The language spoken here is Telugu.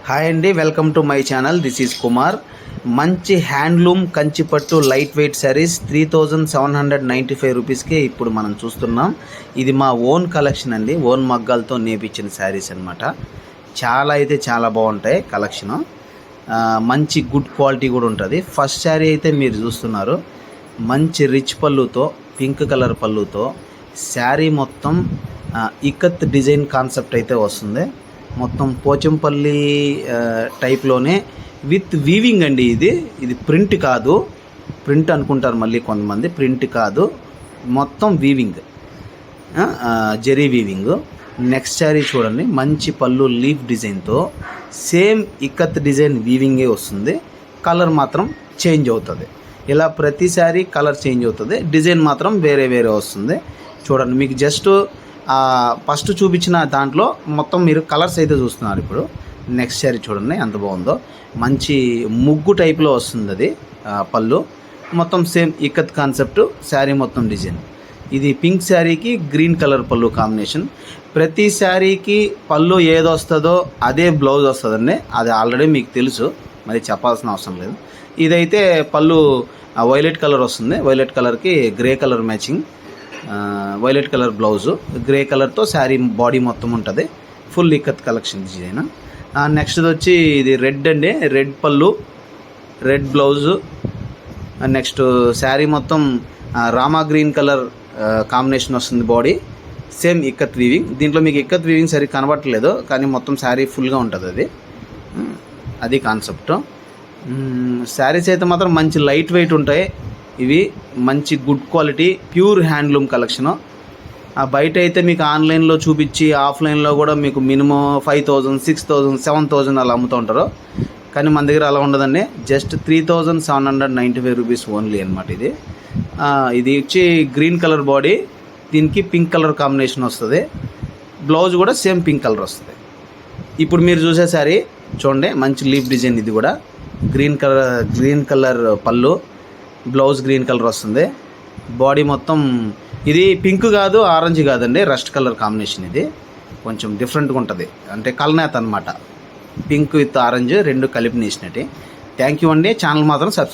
హాయ్ అండి, welcome to my channel. This is Kumar. మంచి హ్యాండ్లూమ్ కంచిపట్టు లైట్ వెయిట్ శారీస్ 3795 రూపీస్కే ఇప్పుడు మనం చూస్తున్నాం. ఇది మా ఓన్ కలెక్షన్ అండి, ఓన్ మగ్గాలతో నేపించిన శారీస్ అనమాట. చాలా బాగుంటాయి కలెక్షను. మంచి గుడ్ క్వాలిటీ కూడా ఉంటుంది. ఫస్ట్ శారీ అయితే మీరు చూస్తున్నారు, మంచి రిచ్ పళ్ళుతో, పింక్ కలర్ పళ్ళుతో శారీ మొత్తం ఇక్కత్ డిజైన్ కాన్సెప్ట్ అయితే వస్తుంది. మొత్తం పోచంపల్లి టైప్లోనే విత్ వీవింగ్ అండి. ఇది ప్రింట్ కాదు, ప్రింట్ అనుకుంటారు మళ్ళీ కొంతమంది, ప్రింట్ కాదు, మొత్తం weaving, zari weaving. Next sari చూడండి, మంచి పళ్ళు లీఫ్ డిజైన్తో సేమ్ ఇక్కత్ డిజైన్ వీవింగే వస్తుంది. కలర్ మాత్రం చేంజ్ అవుతుంది. ఇలా ప్రతి శారీ కలర్ చేంజ్ అవుతుంది, డిజైన్ మాత్రం వేరే వస్తుంది. చూడండి, మీకు జస్ట్ ఫస్ట్ చూపించిన దాంట్లో మొత్తం మీరు కలర్స్ అయితే చూస్తున్నారు. ఇప్పుడు నెక్స్ట్ శారీ చూడండి ఎంత బాగుందో, మంచి ముగ్గు టైప్లో వస్తుంది. అది పళ్ళు మొత్తం సేమ్ ఇక్కత్ కాన్సెప్ట్, శారీ మొత్తం డిజైన్. ఇది పింక్ శారీకి గ్రీన్ కలర్ పళ్ళు కాంబినేషన్. ప్రతి శారీకి పళ్ళు ఏది వస్తుందో అదే బ్లౌజ్ వస్తుందండి. అది ఆల్రెడీ మీకు తెలుసు, మరి చెప్పాల్సిన అవసరం లేదు. ఇదైతే పళ్ళు వైలెట్ కలర్ వస్తుంది, వైలెట్ కలర్కి grey colour matching, violet colour blouse, grey కలర్తో శారీ బాడీ మొత్తం ఉంటుంది. Full ikat collection design. Next వచ్చి ఇది రెడ్ అండి, రెడ్ పళ్ళు, రెడ్ బ్లౌజు. నెక్స్ట్ శారీ మొత్తం రామా గ్రీన్ కలర్ కాంబినేషన్ వస్తుంది. Body same ikat weaving. దీంట్లో మీకు ఇక్కత్ వీవింగ్ సరి కనబట్టలేదు, కానీ మొత్తం శారీ ఫుల్గా ఉంటుంది. అది కాన్సెప్ట్. శారీస్ అయితే మాత్రం మంచి లైట్ వెయిట్ ఉంటాయి. ఇవి మంచి good quality pure handloom collection. బయట అయితే మీకు ఆన్లైన్లో చూపించి ఆఫ్లైన్లో కూడా మీకు మినిమం 5000, 6000, 7000 అలా అమ్ముతూ ఉంటారు. కానీ మన దగ్గర అలా ఉండదండి. జస్ట్ 3795 రూపీస్ ఓన్లీ అనమాట. ఇది వచ్చి గ్రీన్ కలర్ బాడీ, దీనికి పింక్ కలర్ కాంబినేషన్ వస్తుంది. బ్లౌజ్ కూడా సేమ్ పింక్ కలర్ వస్తుంది. ఇప్పుడు మీరు చూసే సారీ చూడండి, మంచి లీఫ్ డిజైన్. ఇది కూడా గ్రీన్ కలర్ పళ్ళు, బ్లౌజ్ గ్రీన్ కలర్ వస్తుంది. బాడీ మొత్తం ఇది పింక్ కాదు, ఆరెంజ్ కాదండి, రస్ట్ కలర్ కాంబినేషన్. ఇది కొంచెం డిఫరెంట్గా ఉంటుంది, అంటే కల్నేత అనమాట. పింక్ విత్ ఆరెంజ్ రెండు కలిపి నేసినట్టు. థ్యాంక్ యూ అండి. ఛానల్ మాత్రం సబ్స్క్రైబ్